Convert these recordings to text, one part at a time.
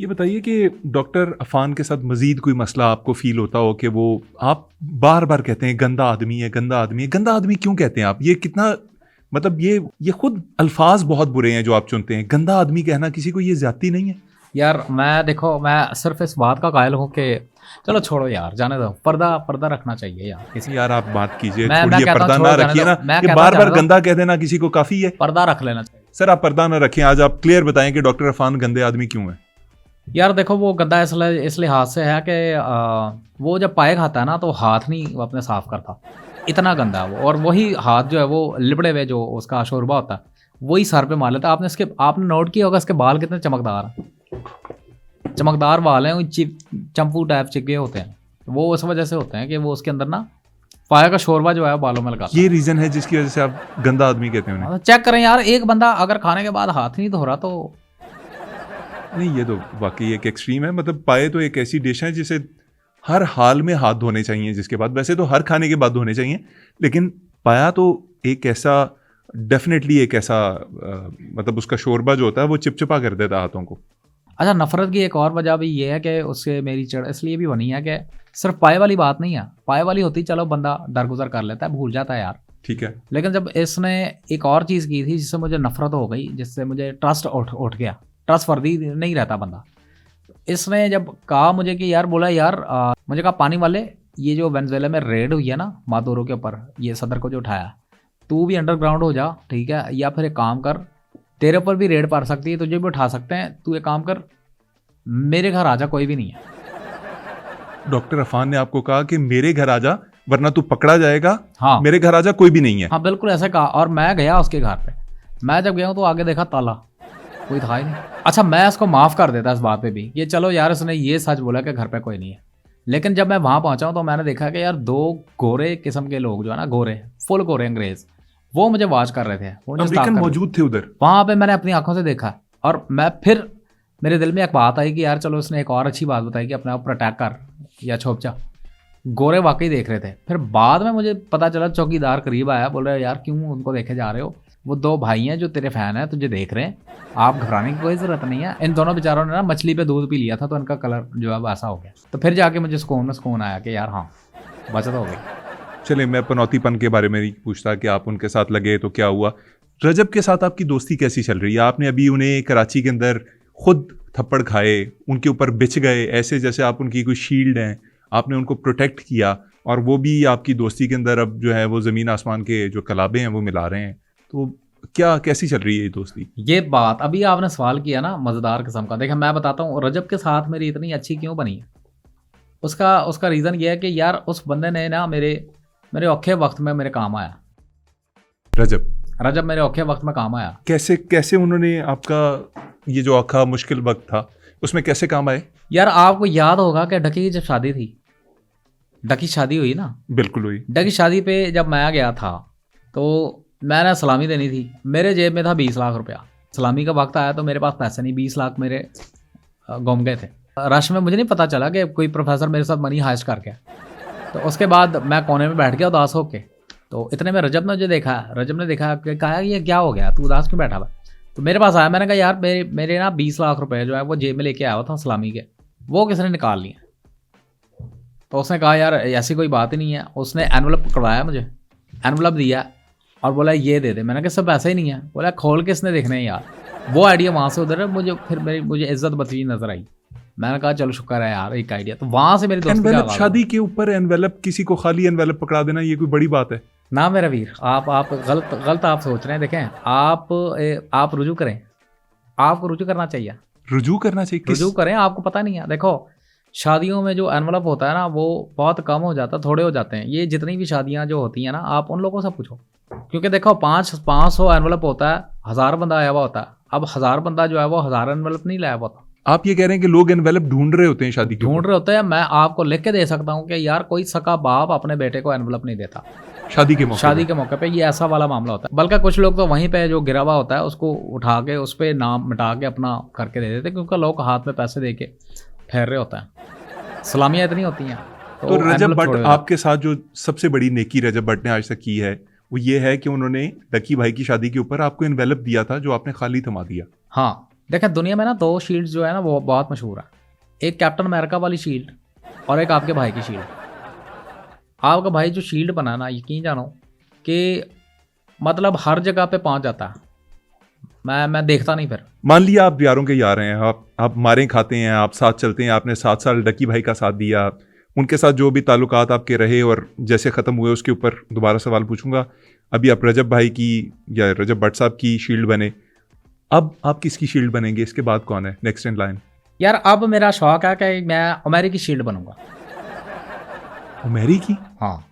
ये बताइए कि डॉक्टर अफान के साथ मजीद कोई मसला आपको फील होता हो कि वो आप बार बार कहते हैं गंदा आदमी है, गंदा आदमी है। गंदा आदमी क्यों कहते हैं आप? ये कितना मतलब ये खुद अल्फाज बहुत बुरे हैं जो आप चुनते हैं। गंदा आदमी कहना किसी को ये ज्यादती नहीं है? यार मैं देखो, मैं सिर्फ इस बात का कायल हूँ कि चलो छोड़ो यार, जाने दो। पर्दा पर्दा रखना चाहिए यार किसी। यार आप बात कीजिए, मैं छोड़िए, कहता हूँ पर्दा छोड़ो, ना जाने रखिए दो। ना। मैं ये कहता बार हूँ बार जाने दो। गंदा कह देना किसी को काफी है। पर्दा रख लेना चाहिए। सर आप पर्दा ना रखें। आज आप क्लियर बताएं कि डॉक्टर अफान गंदे आदमी क्यों है? यार देखो, वो गंदा इस लिहाज से है कि वो जब पाए खाता है ना तो हाथ नहीं वो अपने साफ करता, इतना गंदा है वो। और वही हाथ जो है वो लिबड़े हुए जो उसका शोरबा होता है वही सर पे मार लेता है। आपने नोट किया होगा इसके बाल कितने चमकदार चमकदार बाल हैं, वो चंपू टाइप चिपके होते हैं। वो उस वजह से होते हैं कि वो उसके अंदर ना पाया का शोरबा जो है बालों में लगाता है। ये रीजन है जिसकी वजह से आप गंदा आदमी कहते हैं उन्हें? चेक करें यार, एक बंदा अगर खाने के बाद हाथ नहीं धो रहा तो नहीं, ये तो वाकई एक एक्सट्रीम है। मतलब पाए तो एक ऐसी डिश है जिसे हर हाल में हाथ धोने चाहिए, जिसके बाद वैसे तो हर खाने के बाद धोने चाहिए, लेकिन पाया तो एक ऐसा डेफिनेटली एक ऐसा मतलब उसका शोरबा जो होता है वो चिपचिपा कर देता है हाथों को। अच्छा, नफरत की एक और वजह भी ये है कि उससे मेरी चिढ़ इसलिए भी बनी है कि सिर्फ पाए वाली बात नहीं है। पाए वाली होती चलो बंदा दरगुजर कर लेता है, भूल जाता है यार, ठीक है। लेकिन जब इसने एक और चीज़ की थी जिससे मुझे नफरत हो गई, जिससे मुझे ट्रस्ट उठ गया, ट्रस्ट वर्दी नहीं रहता बंदा। इसने जब कहा मुझे कि यार, बोला यार मुझे कहा पानी वाले, ये जो वेनेजुएला में रेड हुई है ना मादुरो के ऊपर, ये सदर को जो उठाया, तू भी अंडरग्राउंड हो जा, ठीक है? या फिर एक काम कर, तेरे ऊपर भी रेड पड़ सकती है, तुझे भी उठा सकते हैं, तू एक काम कर, मेरे घर आजा, कोई भी नहीं है। डॉक्टर अफान ने आपको कहा कि मेरे घर आजा वरना तू पकड़ा जाएगा? हाँ, मेरे घर आजा, कोई भी नहीं है? हाँ बिल्कुल ऐसा कहा। और मैं गया उसके घर पे। मैं जब गया हूँ तो आगे देखा ताला, कोई था ही नहीं। अच्छा, मैं इसको माफ़ कर देता इस बात पे भी, ये चलो यार इसने ये सच बोला कि घर पे कोई नहीं है, लेकिन जब मैं वहाँ पहुँचा हूँ तो मैंने देखा कि यार दो गोरे किस्म के लोग जो है ना, गोरे फुल गोरे अंग्रेज, वो मुझे वॉच कर रहे थे। वो अमेरिकन मौजूद थे उधर? वहाँ पे मैंने अपनी आंखों से देखा। और मैं फिर मेरे दिल में एक बात आई कि यार चलो इसने एक और अच्छी बात बताई कि अपने आप प्रोटेक्ट कर या छोपचा। गोरे वाकई देख रहे थे। फिर बाद में मुझे पता चला, चौकीदार करीब आया, बोल रहे यार क्यों उनको देखे जा रहे हो, वो दो भाई हैं जो तेरे फैन हैं, तुझे देख रहे हैं, आप घबराने की कोई ज़रूरत नहीं है। इन दोनों बेचारों ने ना मछली पे दूध पी लिया था तो इनका कलर जो है वैसा हो गया। तो फिर जाके मुझे सुकून आया कि यार हाँ, बचत हो गई। चले, मैं पनौतीपन के बारे में नहीं पूछता कि आप उनके साथ लगे तो क्या हुआ। रजब के साथ आपकी दोस्ती कैसी चल रही है? आपने अभी उन्हें कराची के अंदर खुद थप्पड़ खाए, उनके ऊपर बिछ गए, ऐसे जैसे आप उनकी कोई शील्ड हैं, आपने उनको प्रोटेक्ट किया, और वो भी आपकी दोस्ती के अंदर अब जो है वो ज़मीन आसमान के जो कलाबे हैं वो मिला रहे हैं। तो क्या कैसी चल रही है ये दोस्ती? ये बात अभी आपने सवाल किया ना, मज़ेदार किस्म का। देखिए मैं बताता हूँ रजब के साथ मेरी इतनी अच्छी क्यों बनी है। उसका रीज़न ये है कि यार उस बंदे ने ना मेरे औखे वक्त में मेरे काम आया। रजब मेरे औखे वक्त में काम आया। कैसे उन्होंने आपका ये जो औखा मुश्किल वक्त था उसमें कैसे काम आए? यार आपको याद होगा कि डकी की जब शादी थी, डकी शादी हुई ना, बिल्कुल हुई। डकी शादी पे जब मैं गया था तो मैंने सलामी देनी थी, मेरे जेब में था 20 लाख रुपया। सलामी का वक्त आया तो मेरे पास पैसे नहीं, 20 लाख मेरे गुम गए थे रश में। मुझे नहीं पता चला कि कोई प्रोफेसर मेरे साथ मनी हाइस्ट कर गया। तो उसके बाद मैं कोने में बैठ गया उदास होके। तो इतने में रजब ने मुझे देखा, कि कहा ये क्या हो गया, तू उदास क्यों बैठा हुआ? तो मेरे पास आया, मैंने कहा यार मेरे ना 20 लाख रुपए जो है वो जेब में लेके आया हुआ था सलामी के, वो किसने निकाल लिए? तो उसने कहा यार ऐसी कोई बात ही नहीं है। उसने एनवलप करवाया, मुझे एनवलप दिया और बोला ये दे दे। मैंने कहा सब पैसे ही नहीं है। बोला खोल के इसने देखने हैं यार। वो आइडिया वहाँ से उधर मुझे इज्जत बची नजर आई। मैंने कहा चलो शुक्र है यार एक आइडिया। तो वहाँ से मेरी दोस्ती एनवेलप, शादी के ऊपर एनवेलप, किसी को खाली एनवेलप पकड़ा देना ये कोई बड़ी बात है? ना मेरा वीर, आप गलत आप सोच रहे हैं। देखें आप रुजू करें, आपको रुजू करना चाहिए। रुजू करना चाहिए? रुजू करें, आपको पता नहीं है। देखो शादियों में जो एनवलप होता है ना वो बहुत कम हो जाता है, थोड़े हो जाते हैं। ये जितनी भी शादियां जो होती हैं ना, आप उन लोगों से पूछो, क्योंकि देखो 500 एनवलप होता है, 1000 बंदा आया हुआ होता है। अब 1000 बंदा जो है वो 1000 एनवलप नहीं लाया हुआ होता। आप ये कह रहे हैं कि लोग एनवेलप ढूंढ रहे होते हैं शादी के ढूंढ रहे होते हैं। मैं आपको लिख के दे सकता हूँ कि यार कोई सका बाप अपने बेटे को एनवलप नहीं देता शादी के मौके पे। ये ऐसा वाला मामला होता है। बल्कि कुछ लोग तो वहीं पे जो गिरा हुआ होता है उसको उठा के उस पर नाम मिटा के अपना करके दे देते, क्योंकि लोग हाथ में पैसे दे के फेर रहे होते हैं। सलामियाँ इतनी होती हैं। तो रजब भट्ट आपके साथ जो सबसे बड़ी नेकी रजब भट्ट ने आज तक की है वो ये है कि उन्होंने लकी भाई की शादी के ऊपर आपको एनवेलप दिया था जो आपने खाली थमा दिया। हाँ, देखें दुनिया में ना 2 शील्ड जो है ना वो बहुत मशहूर है, एक कैप्टन अमेरिका वाली शील्ड और एक आपके भाई की शील्ड। आपका भाई जो शील्ड बना ना, यकीन जानो कि मतलब हर जगह पे पहुंच जाता है, मैं देखता नहीं फिर। मान लिया आप यारों के यार हैं, आप मारें खाते हैं, आप साथ चलते हैं, आपने 7 साल डकी भाई का साथ दिया, उनके साथ जो भी ताल्लुकात आपके रहे और जैसे ख़त्म हुए उसके ऊपर दोबारा सवाल पूछूंगा। अभी आप रजब भाई की या रजब भट्ट साहब की शील्ड बने, अब आप किसकी शील्ड बनेंगे? इसके बाद कौन है नेक्स्ट इन लाइन? यार अब मेरा शौक है कि मैं उमैरी की शील्ड बनूंगा। उमैरी की? हाँ।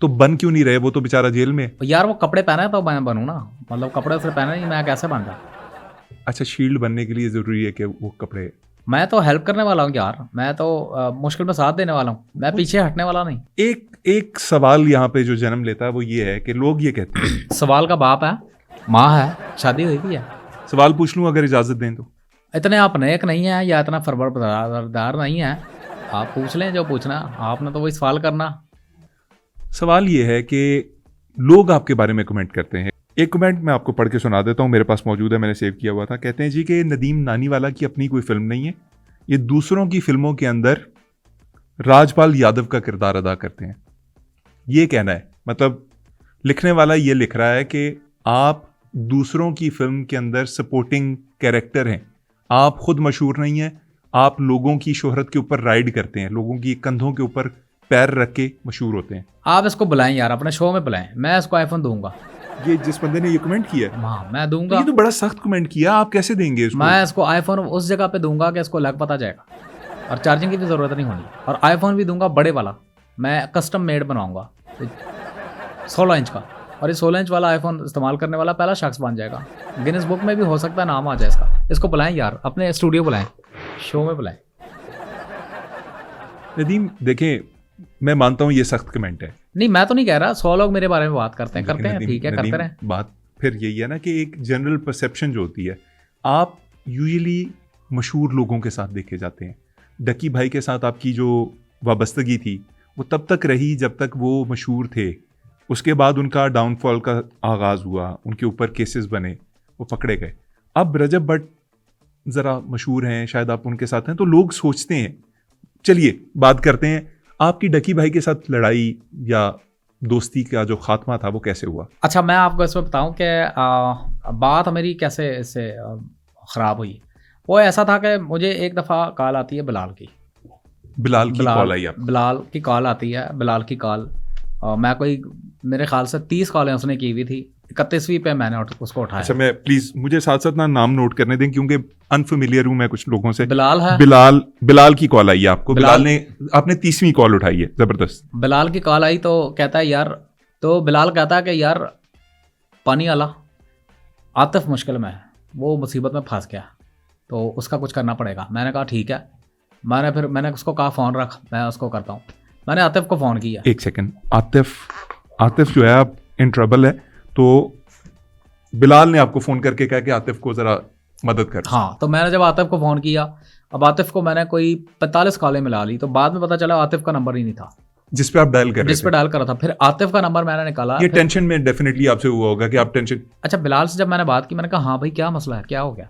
तो बन क्यों नहीं रहे? वो तो बेचारा जेल में। यार वो कपड़े पहने हैं तो मैं बनूँ ना, मतलब कपड़े उसने पहने नहीं, मैं कैसे बन रहा? अच्छा, शील्ड बनने के लिए ज़रूरी है कि वो कपड़े? मैं तो हेल्प करने वाला हूँ यार, मैं तो मुश्किल में साथ देने वाला हूँ, मैं पीछे हटने वाला नहीं। एक सवाल यहाँ पे जो जन्म लेता है वो ये है कि लोग ये कहते हैं सवाल का बाप है, माँ है, शादी हुई भी है। सवाल पूछ लूँ अगर इजाज़त दें तो? इतने आप नेक नहीं है या इतना फरबरदार नहीं है, आप पूछ लें जो पूछना, आपने तो वही सवाल करना। सवाल ये है कि लोग आपके बारे में कमेंट करते हैं। एक कमेंट मैं आपको पढ़ के सुना देता हूँ, मेरे पास मौजूद है, मैंने सेव किया हुआ था। कहते हैं जी कि नदीम नानीवाला की अपनी कोई फिल्म नहीं है, ये दूसरों की फिल्मों के अंदर राजपाल यादव का किरदार अदा करते हैं। ये कहना है, मतलब लिखने वाला ये लिख रहा है कि आप दूसरों की फिल्म के अंदर सपोर्टिंग कैरेक्टर हैं, आप खुद मशहूर नहीं हैं, आप लोगों की शोहरत के ऊपर राइड करते हैं, लोगों की कंधों के ऊपर पैर रख के मशहूर होते हैं। आप इसको बुलाएं यार, अपने शो में बुलाएं, मैं इसको आईफोन दूंगा। ये जिस बंदे ने ये कमेंट किया है, हाँ मैं तो दूंगा। ये तो बड़ा सख्त कमेंट किया, आप कैसे देंगे इसको? मैं इसको आईफोन उस जगह पे दूंगा कि इसको लग पता जाएगा, और चार्जिंग की भी ज़रूरत नहीं होनी, और आईफोन भी दूंगा बड़े वाला, मैं कस्टम मेड बनवाऊंगा 16 इंच का, और ये 16 इंच वाला आईफोन इस्तेमाल करने वाला पहला शख्स बन जाएगा। गिनीज बुक में भी हो सकता है नाम आ जाए इसका। इसको बुलाएं यार, अपने स्टूडियो बुलाएं, शो में बुलाएं। नदीम देखें, मैं मानता हूँ ये सख्त कमेंट है। नहीं मैं तो नहीं कह रहा, 100 लोग मेरे बारे में बात करते हैं, करते हैं, नदीम, ठीक है, करते नदीम, रहें। बात फिर यही है ना कि एक जनरल परसेप्शन जो होती है, आप यूजुअली मशहूर लोगों के साथ देखे जाते हैं। डकी भाई के साथ आपकी जो वाबस्तगी थी वो तब तक रही जब तक वो मशहूर थे, उसके बाद उनका डाउनफॉल का आगाज़ हुआ, उनके ऊपर केसेस बने, वो पकड़े गए। अब रजब भट्ट ज़रा मशहूर हैं, शायद आप उनके साथ हैं, तो लोग सोचते हैं। चलिए बात करते हैं, आपकी डकी भाई के साथ लड़ाई या दोस्ती का जो खात्मा था वो कैसे हुआ? अच्छा मैं आपको इसमें बताऊं कि बात मेरी कैसे इससे ख़राब हुई। वो ऐसा था कि मुझे एक दफ़ा कॉल आती है बिलाल की। बिलाल की कॉल आई आप? बिलाल की कॉल आती है, बिलाल की कॉल मैं कोई मेरे ख्याल से 30 कॉलें उसने की हुई थी, 31वीं पे मैंने उसको उठाया। अच्छा, मैं प्लीज मुझे साथ साथ ना नाम नोट करने दें क्योंकि अनफेमिलियर हूं मैं कुछ लोगों से। बिलाल है। बिलाल की कॉल आई है आपको? बिलाल ने आपने 30वीं कॉल उठाई है, जबरदस्त। बिलाल की कॉल आई तो कहता है यार, तो बिलाल कहता है कि यार पानी वाला आतिफ मुश्किल में है, वो मुसीबत में फंस गया, तो उसका कुछ करना पड़ेगा। मैंने कहा ठीक है, मैंने उसको कहा फ़ोन रख, मैं उसको करता हूँ। मैंने आतिफ को फ़ोन किया। एक सेकंड, आतिफ जो है आप इन ट्रबल है, तो बिलाल ने आपको फ़ोन करके कहा कि आतिफ को ज़रा मदद कर। हाँ, तो मैंने जब आतिफ को फ़ोन किया, अब आतिफ को मैंने कोई 45 कॉलें मिला ली, तो बाद में पता चला आतिफ का नंबर ही नहीं था जिस पे आप डायल कर रहे थे। जिस पे डायल करा था। फिर आतिफ का नंबर मैंने निकाला। ये टेंशन में डेफिनेटली आपसे हुआ होगा कि आप टेंशन। अच्छा, बिलाल से जब मैंने बात की, मैंने कहा हाँ भाई क्या मसला है, क्या हो गया?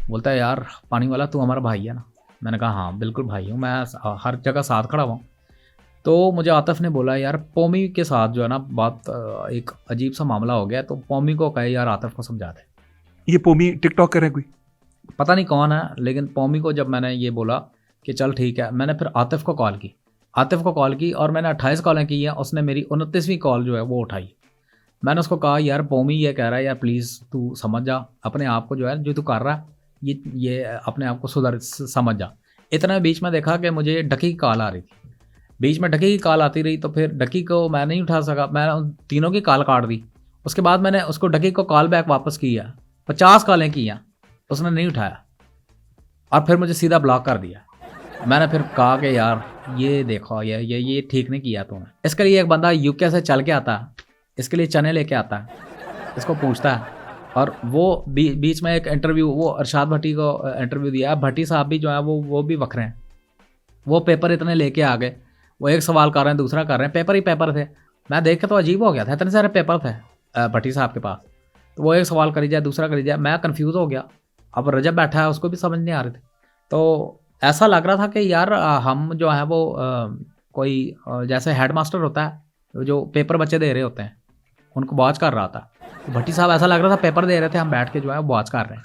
बोलता है यार पानी वाला तू हमारा भाई है ना। मैंने कहा हाँ बिल्कुल भाई हूँ, मैं हर जगह साथ खड़ा हुआ हूँ। तो मुझे आतिफ ने बोला यार पौमी के साथ जो है ना बात एक अजीब सा मामला हो गया, तो पौमी को कहे यार आतिफ को समझा दे। ये पौमी टिकटॉक कर रहे हैं कोई? पता नहीं कौन है, लेकिन पौमी को जब मैंने ये बोला कि चल ठीक है, मैंने फिर आतिफ को कॉल की और मैंने 28 कॉलें की हैं। उसने मेरी 29वीं कॉल जो है वो उठाई। मैंने उसको कहा यार पौमी ये कह रहा है यार प्लीज़ तू समझ जा अपने आप को, जो है जो तू कर रहा है ये अपने आप को सुधर समझ जा। इतना बीच में देखा कि मुझे डकी की कॉल आ रही थी, बीच में डकी की कॉल आती रही, तो फिर डकी को मैं नहीं उठा सका, मैंने उन तीनों की कॉल काट दी। उसके बाद मैंने उसको डकी को कॉल बैक वापस किया, 50 कॉलें की हैं, उसने नहीं उठाया और फिर मुझे सीधा ब्लॉक कर दिया। मैंने फिर कहा कि यार ये देखो ये ठीक नहीं किया तूने। इसके लिए एक बंदा यूके से चल के आता है, इसके लिए चने लेके आता है, इसको पूछता है। और वो बीच में एक इंटरव्यू, वो अरशाद भट्टी को इंटरव्यू दिया। भट्टी साहब भी जो है वो भी वक्र हैं, वो पेपर इतने लेके आ गए, वो एक सवाल कर रहे हैं दूसरा कर रहे हैं, पेपर ही पेपर थे। मैं देख के तो अजीब हो गया था, इतने सारे पेपर थे भट्टी साहब के पास, तो वो एक सवाल करी जाए दूसरा करी जाए, मैं कंफ्यूज हो गया। अब रजब बैठा है, उसको भी समझ नहीं आ रही थी। तो ऐसा लग रहा था कि यार हम जो है वो कोई जैसे हेड मास्टर होता है जो पेपर बच्चे दे रहे होते हैं, उनको वॉच कर रहा था। तो भट्टी साहब ऐसा लग रहा था पेपर दे रहे थे, हम बैठ के जो है वॉच कर रहे हैं।